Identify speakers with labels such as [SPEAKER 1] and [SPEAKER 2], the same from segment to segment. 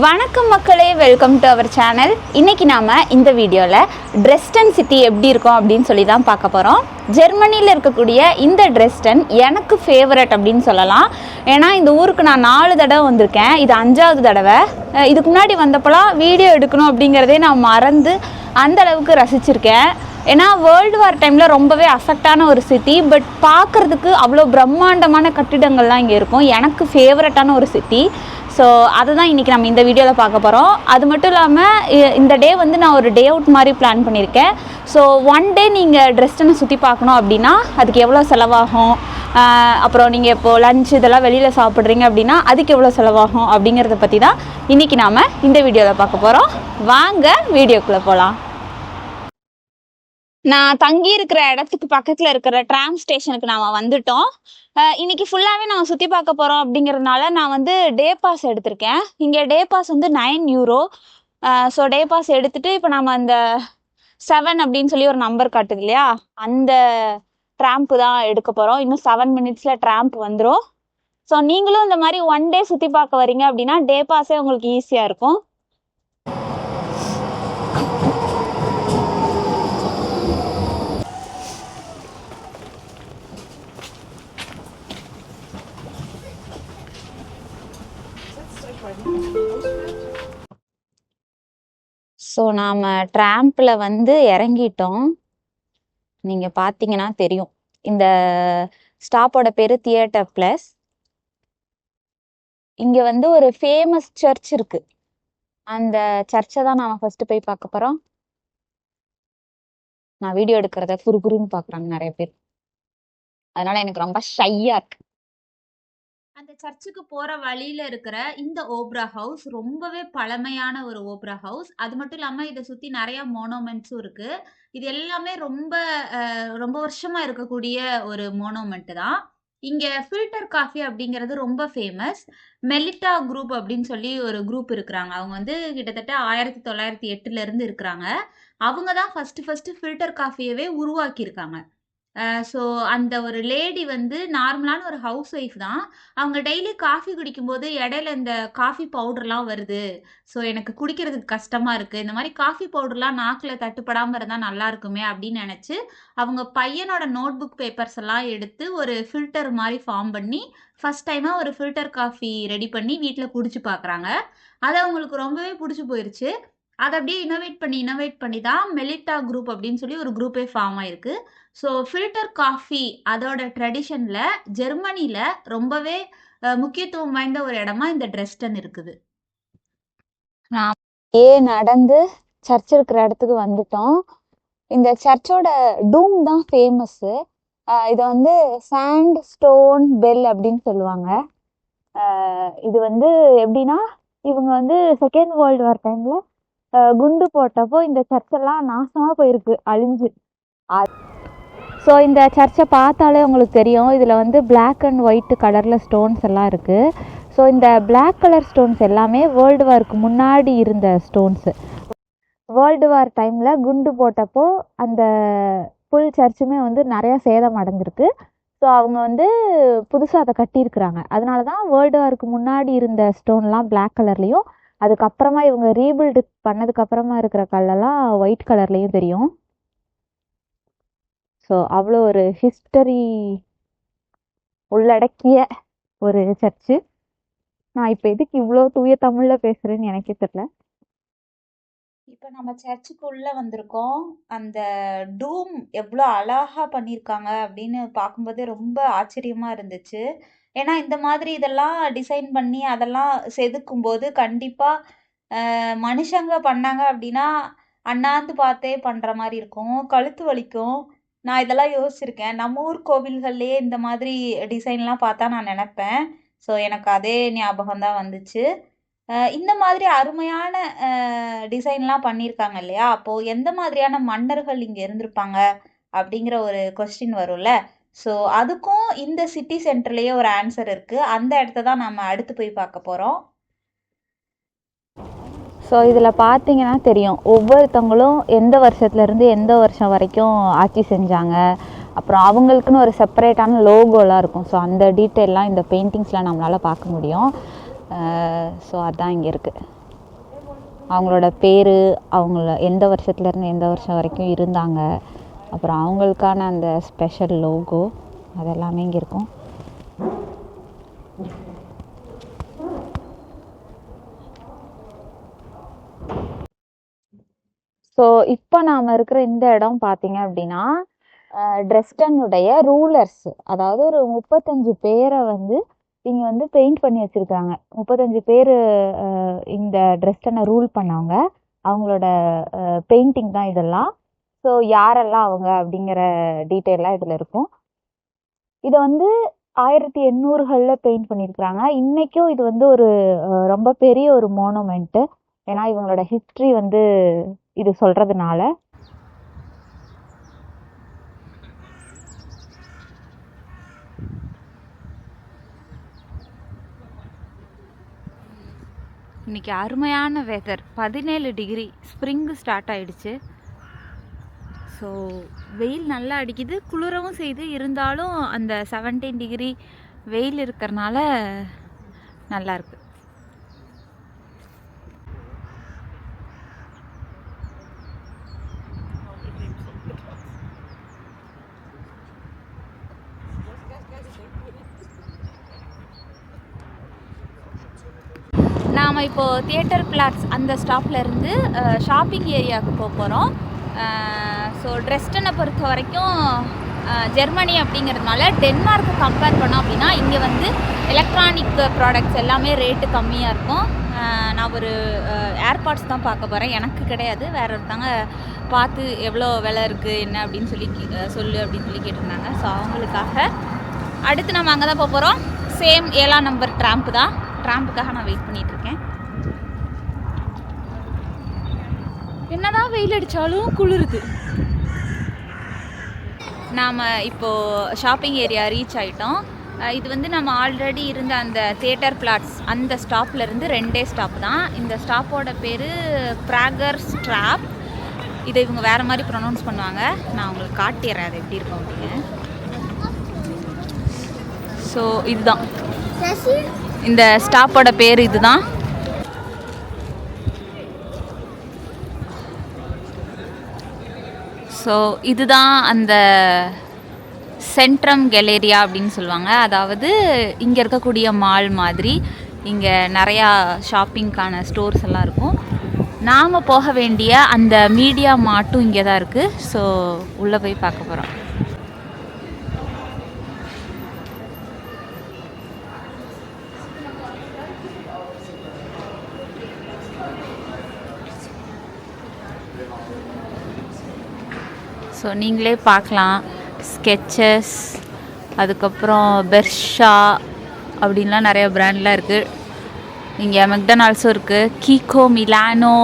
[SPEAKER 1] வணக்கம் மக்களே, welcome to our channel. இன்றைக்கி நாம் இந்த வீடியோவில் ட்ரெஸ்டன் சிட்டி எப்படி இருக்கும் அப்படின்னு சொல்லி தான் பார்க்க போகிறோம். ஜெர்மனியில் இருக்கக்கூடிய இந்த ட்ரெஸ்டன் எனக்கு ஃபேவரட் அப்படின்னு சொல்லலாம். ஏன்னா இந்த ஊருக்கு நான் 4 தடவை வந்திருக்கேன், இது 5வது தடவை. இதுக்கு முன்னாடி வந்தப்போலாம் வீடியோ எடுக்கணும் அப்படிங்கிறதே நான் மறந்து அந்த அளவுக்கு ரசிச்சிருக்கேன். ஏன்னா வேர்ல்டு வார் டைமில் ரொம்பவே அஃபெக்டான ஒரு சிட்டி, பட் பார்க்குறதுக்கு அவ்வளோ பிரம்மாண்டமான கட்டிடங்கள்லாம் இங்கே இருக்கும். எனக்கு ஃபேவரட்டான ஒரு சிட்டி. ஸோ அதை தான் இன்றைக்கி நம்ம இந்த வீடியோவில் பார்க்க போகிறோம். அது மட்டும் இல்லாமல் இந்த டே வந்து நான் ஒரு டே அவுட் மாதிரி பிளான் பண்ணியிருக்கேன். ஸோ ஒன் டே நீங்கள் ட்ரெஸ்டனை சுற்றி பார்க்கணும் அப்படின்னா அதுக்கு எவ்வளோ செலவாகும், அப்புறம் நீங்கள் இப்போது லஞ்ச் இதெல்லாம் வெளியில் சாப்பிட்றீங்க அப்படின்னா அதுக்கு எவ்வளோ செலவாகும் அப்படிங்கிறத பற்றி தான் இன்றைக்கி நாம் இந்த வீடியோவில் பார்க்க போகிறோம். வாங்க வீடியோக்குள்ளே போகலாம். நான் தங்கி இருக்கிற இடத்துக்கு பக்கத்தில் இருக்கிற ட்ராம் ஸ்டேஷனுக்கு நாம் வந்துட்டோம். இன்னைக்கு ஃபுல்லாகவே நம்ம சுற்றி பார்க்க போகிறோம் அப்படிங்கிறதுனால நான் வந்து டே பாஸ் எடுத்திருக்கேன். இங்கே டே பாஸ் வந்து 9 யூரோ. ஸோ டே பாஸ் எடுத்துகிட்டு இப்போ நம்ம அந்த 7 அப்படின்னு சொல்லி ஒரு நம்பர் காட்டுது இல்லையா, அந்த ட்ராம்ப்பு தான் எடுக்க போகிறோம். இன்னும் 7 மினிட்ஸில் ட்ராம்ப் வந்துடும். ஸோ நீங்களும் இந்த மாதிரி ஒன் டே சுற்றி பார்க்க வரீங்க அப்படின்னா டே பாஸே உங்களுக்கு ஈஸியாக இருக்கும். ஸோ நாம் ட்ராம்பில் வந்து இறங்கிட்டோம். நீங்கள் பார்த்தீங்கன்னா தெரியும், இந்த ஸ்டாப்போட பேர் தியேட்டர் ப்ளஸ். இங்கே வந்து ஒரு ஃபேமஸ் சர்ச் இருக்குது. அந்த சர்ச்சை தான் நாம் ஃபஸ்ட்டு போய் பார்க்க போகிறோம். நான் வீடியோ எடுக்கிறத குறுகுறுன்னு பார்க்குறாங்க நிறைய பேர், அதனால் எனக்கு ரொம்ப ஷையாக இருக்கு. அந்த சர்ச்சுக்கு போற வழியில இருக்கிற இந்த ஓப்ரா ஹவுஸ் ரொம்பவே பழமையான ஒரு ஓப்ரா ஹவுஸ். அது மட்டும் இல்லாம இதை சுத்தி நிறைய மோனோமெண்ட்ஸும் இருக்கு. இது எல்லாமே ரொம்ப வருஷமா இருக்கக்கூடிய ஒரு மோனோமெண்ட் தான். இங்க ஃபில்டர் காஃபி அப்படிங்கிறது ரொம்ப ஃபேமஸ். மெலிட்டா குரூப் அப்படின்னு சொல்லி ஒரு குரூப் இருக்கிறாங்க. அவங்க வந்து கிட்டத்தட்ட 1908ல இருந்து இருக்கிறாங்க. அவங்க தான் ஃபர்ஸ்ட் ஃபில்டர் காஃபியவே உருவாக்கி இருக்காங்க. ஸோ அந்த ஒரு லேடி வந்து நார்மலான ஒரு ஹவுஸ் ஒய்ஃப் தான். அவங்க டெய்லி காஃபி குடிக்கும்போது இடையில இந்த காஃபி பவுடர்லாம் வருது, ஸோ எனக்கு குடிக்கிறதுக்கு கஷ்டமாக இருக்குது, இந்த மாதிரி காஃபி பவுடர்லாம் நாக்கில் தட்டுப்படாமல் இருந்தால் நல்லா இருக்குமே அப்படின்னு நினச்சி அவங்க பையனோட நோட் புக் பேப்பர்ஸ் எல்லாம் எடுத்து ஒரு ஃபில்டர் மாதிரி ஃபார்ம் பண்ணி ஃபஸ்ட் டைமாக ஒரு ஃபில்டர் காஃபி ரெடி பண்ணி வீட்டில் குடிச்சு பார்க்குறாங்க. அது அவங்களுக்கு ரொம்பவே பிடிச்சி போயிடுச்சு. அதை அப்படியே இனோவேட் பண்ணி தான் மெலிட்டா குரூப் அப்படின்னு சொல்லி ஒரு குரூப்பே ஃபார்ம் ஆயிருக்கு. ஸோ ஃபில்டர் காஃபி அதோட ட்ரெடிஷனில் ஜெர்மனியில் ரொம்பவே முக்கியத்துவம் வாய்ந்த ஒரு இடமா இந்த ட்ரெஸ்டன் இருக்குது. நான் நடந்து சர்ச் இருக்கிற இடத்துக்கு வந்துட்டோம். இந்த சர்ச்சோட டூம் தான் ஃபேமஸ்ஸு. இதை வந்து சாண்ட் ஸ்டோன் பெல் அப்படின்னு சொல்லுவாங்க. இது வந்து எப்படின்னா, இவங்க வந்து செகண்ட் வேர்ல்டு வார் டைமில் குண்டு போட்டப்போ இந்த சர்ச்செல்லாம் நாசமாக போயிருக்கு, அழிஞ்சு. ஸோ இந்த சர்ச்சை பார்த்தாலே உங்களுக்கு தெரியும், இதில் வந்து பிளாக் அண்ட் ஒயிட் கலரில் ஸ்டோன்ஸ் எல்லாம் இருக்குது. ஸோ இந்த பிளாக் கலர் ஸ்டோன்ஸ் எல்லாமே வேர்ல்டு வாருக்கு முன்னாடி இருந்த ஸ்டோன்ஸு. வேர்ல்டு வார் டைமில் குண்டு போட்டப்போ அந்த ஃபுல் சர்ச்சுமே வந்து நிறையா சேதம் அடைஞ்சிருக்கு. ஸோ அவங்க வந்து புதுசாக அதை கட்டியிருக்கிறாங்க. அதனால தான் வேர்ல்டு வாருக்கு முன்னாடி இருந்த ஸ்டோன்லாம் பிளாக் கலர்லேயும், அதுக்கப்புறமா இவங்க ரீபில்டு பண்ணதுக்கப்புறமா இருக்கிற கல்லெல்லாம் ஒயிட் கலர்லேயும் தெரியும். ஸோ அவ்வளோ ஒரு ஹிஸ்டரி உள்ளடக்கிய ஒரு சர்ச்சு. நான் இப்போ எதுக்கு இவ்வளோ தூய தமிழில் பேசுகிறேன்னு எனக்கே தெரியல. இப்போ நம்ம சர்ச்சுக்குள்ளே வந்திருக்கோம். அந்த டூம் எவ்வளோ அழகாக பண்ணியிருக்காங்க அப்படின்னு பார்க்கும்போதே ரொம்ப ஆச்சரியமாக இருந்துச்சு. ஏன்னா இந்த மாதிரி இதெல்லாம் டிசைன் பண்ணி அதெல்லாம் செதுக்கும்போது கண்டிப்பாக மனுஷங்க பண்ணாங்க அப்படின்னா அண்ணாந்து பார்த்தே பண்ணுற மாதிரி இருக்கும், கழுத்து வலிக்கும். நான் இதெல்லாம் யோசிச்சிருக்கேன். நம்ம ஊர் கோவில்கள்லேயே இந்த மாதிரி டிசைன்லாம் பார்த்தா நான் நினப்பேன். ஸோ எனக்கு அதே ஞாபகம் தான் வந்துச்சு. இந்த மாதிரி அருமையான டிசைன்லாம் பண்ணியிருக்காங்க இல்லையா, அப்போது எந்த மாதிரியான மன்னர்கள் இங்கே இருந்திருப்பாங்க அப்படிங்கிற ஒரு கொஸ்டின் வரும்ல. ஸோ அதுக்கும் இந்த சிட்டி சென்டர்லேயே ஒரு ஆன்சர் இருக்குது. அந்த இடத்த தான் நம்ம அடுத்து போய் பார்க்க போகிறோம். ஸோ இதில் பார்த்தீங்கன்னா தெரியும், ஒவ்வொருத்தவங்களும் எந்த வருஷத்துலேருந்து எந்த வருஷம் வரைக்கும் ஆட்சி செஞ்சாங்க, அப்புறம் அவங்களுக்குன்னு ஒரு செப்பரேட்டான லோகோலாம் இருக்கும். ஸோ அந்த டீட்டெயிலாம் இந்த பெயிண்டிங்ஸ்லாம் நம்மளால் பார்க்க முடியும். ஸோ அதுதான் இங்கே இருக்குது. அவங்களோட பேர், அவங்கள எந்த வருஷத்துலேருந்து எந்த வருஷம் வரைக்கும் இருந்தாங்க, அப்புறம் அவங்களுக்கான அந்த ஸ்பெஷல் லோகோ அதெல்லாமே இங்கே இருக்கும். ஸோ இப்போ நாம் இருக்கிற இந்த இடம் பார்த்தீங்க அப்படின்னா ட்ரெஸ்டனுடைய ரூலர்ஸ், அதாவது ஒரு 35 பேரை வந்து இங்கே வந்து பெயிண்ட் பண்ணி வச்சுருக்காங்க. 35 பேர் இந்த ட்ரெஸ்டனை ரூல் பண்ணவங்க, அவங்களோட பெயிண்டிங் தான் இதெல்லாம். ஸோ யாரெல்லாம் அவங்க அப்படிங்கிற டீட்டெயிலாக இதில் இருக்கும். இதை வந்து 1800களில் பெயிண்ட் பண்ணியிருக்கிறாங்க. இன்றைக்கும் இது வந்து ஒரு ரொம்ப பெரிய ஒரு மோனுமெண்ட்டு. ஏன்னா இவங்களோட ஹிஸ்ட்ரி வந்து இது சொல்கிறதுனால. இன்றைக்கி அருமையான வெதர், 17 டிகிரி, ஸ்ப்ரிங்கு ஸ்டார்ட் ஆகிடுச்சு. ஸோ வெயில் நல்லா அடிக்குது, குளிரவும் செய்யுது. இருந்தாலும் அந்த 17 டிகிரி வெயில் இருக்கிறனால நல்லாயிருக்கு. நாம் இப்போது தியேட்டர் பிளாட்ஸ் அந்த ஸ்டாப்லேருந்து ஷாப்பிங் ஏரியாவுக்கு போக போகிறோம். ஸோ ட்ரெஸ்டனை பொறுத்த வரைக்கும் ஜெர்மனி அப்படிங்கிறதுனால டென்மார்க்கு கம்பேர் பண்ணோம் அப்படின்னா இங்கே வந்து எலக்ட்ரானிக் ப்ராடக்ட்ஸ் எல்லாமே ரேட்டு கம்மியாக இருக்கும். நான் ஒரு ஏர்பாட்ஸ் தான் பார்க்க போகிறேன், எனக்கு கிடையாது, வேறு ஒருத்தவங்க பார்த்து எவ்வளோ விலை இருக்குது என்ன அப்படின்னு சொல்லு அப்படின்னு சொல்லி கேட்டிருந்தாங்க. ஸோ அவங்களுக்காக அடுத்து நம்ம அங்கே தான் போக போகிறோம். சேம் 7ஆம் நம்பர் ட்ராம்ப் தான். ட்ராம்புக்காக நான் வெயிட் பண்ணிகிட்ருக்கேன். என்னதான் வெயில் அடித்தாலும் குளிருது. நாம் இப்போது ஷாப்பிங் ஏரியா ரீச் ஆகிட்டோம். இது வந்து நம்ம ஆல்ரெடி இருந்த அந்த தியேட்டர் பிளாட்ஸ் அந்த ஸ்டாப்லேருந்து 2 ஸ்டாப் தான். இந்த ஸ்டாப்போட பேர் பிராகர் ஸ்ட்ராப். இதை இவங்க வேறு மாதிரி ப்ரொனவுன்ஸ் பண்ணுவாங்க. நான் உங்களுக்கு காட்டிடுறேன் அது எப்படி இருக்கும் அப்படின்னு. ஸோ இதுதான் இந்த ஸ்டாப்போட பேர், இதுதான். ஸோ இதுதான் அந்த சென்ட்ரம் கெலேரியா அப்படின்னு சொல்லுவாங்க. அதாவது இங்கே இருக்கக்கூடிய மால் மாதிரி இங்கே நிறையா ஷாப்பிங்க்கான ஸ்டோர்ஸ் எல்லாம் இருக்கும். நாம் போக வேண்டிய அந்த மீடியா மார்ட்டும் இங்கே தான் இருக்குது. ஸோ உள்ளே போய் பார்க்க போகிறோம். ஸோ நீங்களே பார்க்கலாம், ஸ்கெச்சஸ், அதுக்கப்புறம் பெர்ஷா அப்படின்லாம் நிறைய பிராண்ட்லாம் இருக்குது. இங்கே மெக்டொனால்ட்ஸும் இருக்குது, கீகோ, மிலானோ,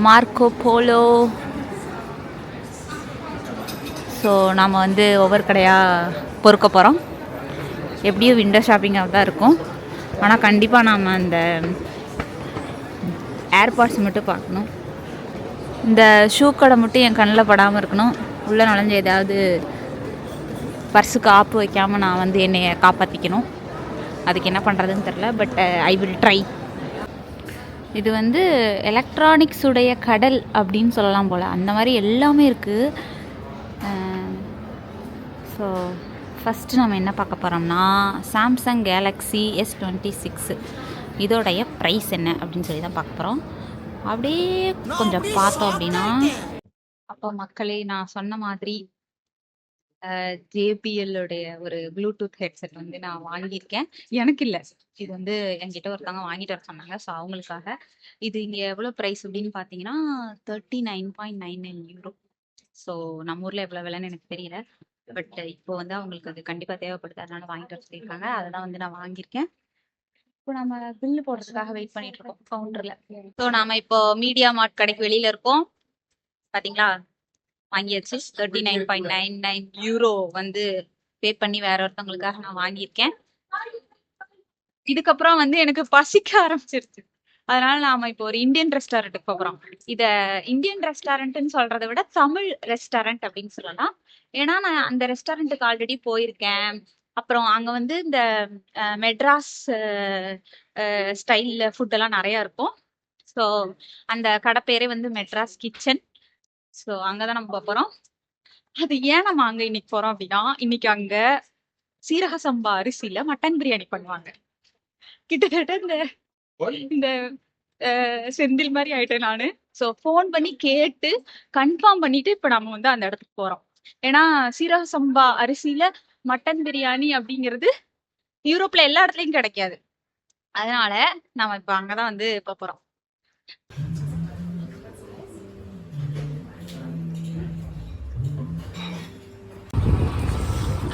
[SPEAKER 1] மார்க்கோ போலோ. ஸோ நாம் வந்து ஒவ்வொரு கடையாக பொறுக்க போகிறோம். எப்படியும் விண்டோ ஷாப்பிங்காக தான் இருக்கும். ஆனால் கண்டிப்பாக நாம் அந்த ஏர்பாட்ஸ் மட்டும் பார்க்கணும். இந்த ஷூ கடை மட்டும் என் கண்ணில் படாமல் இருக்கணும். உள்ளே நுழைஞ்சு ஏதாவது பர்ஸுக்கு ஆப்பு வைக்காமல் நான் வந்து என்னையை காப்பாற்றிக்கணும். அதுக்கு என்ன பண்ணுறதுன்னு தெரில, பட் ஐ வில் ட்ரை. இது வந்து எலக்ட்ரானிக்ஸுடைய கடல் அப்படின்னு சொல்லலாம் போல், அந்த மாதிரி எல்லாமே இருக்குது. ஸோ ஃபஸ்ட்டு நம்ம என்ன பார்க்க போகிறோம்னா சாம்சங் கேலக்ஸி S26 இதோடைய ப்ரைஸ் என்ன அப்படின்னு சொல்லி தான் பார்க்க போகிறோம். அப்படியே கொஞ்சம் பார்த்தோம் அப்படின்னா, அப்போ மக்களே நான் சொன்ன மாதிரி JBL-உடைய ஒரு ப்ளூடூத் ஹெட்செட் வந்து நான் வாங்கியிருக்கேன். எனக்கு இல்லை, இது வந்து என்கிட்ட ஒருத்தவங்க வாங்கிட்டு வர சொன்னாங்க. ஸோ அவங்களுக்காக. இது இங்கே எவ்வளோ ப்ரைஸ் அப்படின்னு பார்த்தீங்கன்னா 39.99 யூரோ. ஸோ நம்ம ஊரில் எவ்வளோ விலைன்னு எனக்கு தெரியல, பட் இப்போ வந்து அவங்களுக்கு அது கண்டிப்பாக தேவைப்படுது, அதனால வாங்கிட்டு வர சொல்லியிருக்காங்க. அதை தான் வந்து நான் வாங்கியிருக்கேன். இப்போ நம்ம பில்லு போடுறதுக்காக வெயிட் பண்ணிட்டு இருக்கோம் கவுண்டர்ல. ஸோ நாம இப்போ மீடியா மார்ட் கடைக்கு வெளியில இருக்கோம். பாத்தீங்களா, வாங்கியாச்சு. 39.99 யூரோ வந்து பே பண்ணி வேற ஒருத்தவங்களுக்காக நான் வாங்கியிருக்கேன். இதுக்கப்புறம் வந்து எனக்கு பசிக்க ஆரம்பிச்சிருச்சு. அதனால நாம இப்போ ஒரு இந்தியன் ரெஸ்டாரண்ட்டுக்கு போகிறோம். இத இந்தியன் ரெஸ்டாரண்ட்னு சொல்றதை விட தமிழ் ரெஸ்டாரண்ட் அப்படின்னு சொல்லலாம். ஏன்னா நான் அந்த ரெஸ்டாரண்ட்டுக்கு ஆல்ரெடி போயிருக்கேன். அப்புறம் அங்க வந்து இந்த மெட்ராஸ் ஸ்டைல்ல ஃபுட் எல்லாம் நிறைய இருக்கும். ஸோ அந்த கடை பேரே வந்து மெட்ராஸ் கிச்சன். ஸோ அங்கதான் நம்ம போறோம். அது ஏன் நம்ம அங்க இன்னைக்கு போறோம் அப்படின்னா, இன்னைக்கு அங்க சீரக சம்பா அரிசியில மட்டன் பிரியாணி பண்ணுவாங்க. கிட்டத்தட்ட இந்த இந்த செந்தில் மாதிரி ஆயிட்டேன் நானு. ஸோ ஃபோன் பண்ணி கேட்டு கன்ஃபார்ம் பண்ணிட்டு இப்ப நம்ம வந்து அந்த இடத்துக்கு போறோம். ஏன்னா சீரக சம்பா அரிசியில மட்டன் பிரியாணி அப்படிங்கிறது யூரோப்ல எல்லா இடத்துலயும் கிடைக்காது. அதனால நம்ம இப்ப அங்கதான் வந்து போறோம்.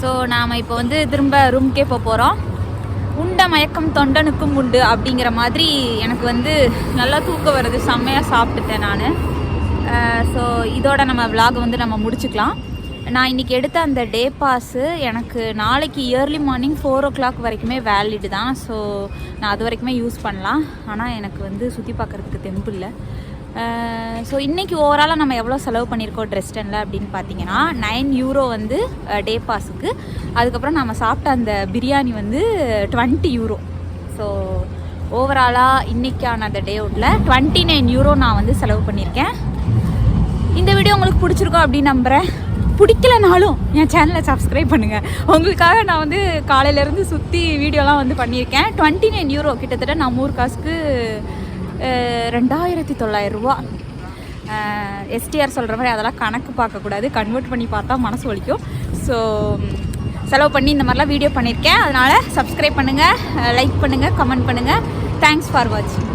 [SPEAKER 1] ஸோ நாம் இப்போ வந்து திரும்ப ரூம்க்கே போகிறோம். உண்ட மயக்கம் தொண்டனுக்கும் உண்டு அப்படிங்கிற மாதிரி எனக்கு வந்து நல்லா தூக்கம் வருது. செம்மையாக சாப்பிட்டுட்டேன் நான். ஸோ இதோட நம்ம விலாக் வந்து நம்ம முடிச்சுக்கலாம். நான் இன்றைக்கி எடுத்த அந்த டே பாஸு எனக்கு நாளைக்கு இயர்லி மார்னிங் 4 o'clock வரைக்குமே வேலிடு தான். ஸோ நான் அது வரைக்குமே யூஸ் பண்ணலாம். ஆனால் எனக்கு வந்து சுற்றி பார்க்குறதுக்கு தெம்பு இல்லை. ஸோ இன்றைக்கி ஓவராலாக நம்ம எவ்வளோ செலவு பண்ணியிருக்கோம் ட்ரெஸ்டனில் அப்படின்னு பார்த்தீங்கன்னா €9 வந்து டே பாஸுக்கு. அதுக்கப்புறம் நம்ம சாப்பிட்ட அந்த பிரியாணி வந்து €20. ஸோ ஓவராலாக இன்றைக்கான அந்த டே அவுட்டில் €29 நான் வந்து செலவு பண்ணியிருக்கேன். இந்த வீடியோ உங்களுக்கு பிடிச்சிருக்கோம் அப்படின்னு நம்புகிறேன். பிடிக்கலனாலும் என் சேனலை சப்ஸ்கிரைப் பண்ணுங்கள். உங்களுக்காக நான் வந்து காலையிலேருந்து சுற்றி வீடியோலாம் வந்து பண்ணியிருக்கேன். €29 கிட்டத்தட்ட நம்ம ஊர் காசுக்கு 2900 ரூபா. எஸ்டிஆர் சொல்கிற மாதிரி அதெல்லாம் கணக்கு பார்க்கக்கூடாது, கன்வெர்ட் பண்ணி பார்த்தா மனசு வலிக்கும். ஸோ செலவு பண்ணி இந்த மாதிரிலாம் வீடியோ பண்ணியிருக்கேன். அதனால் சப்ஸ்கிரைப் பண்ணுங்கள், லைக் பண்ணுங்கள், கமெண்ட் பண்ணுங்கள். தேங்க்ஸ் ஃபார் வாட்சிங்.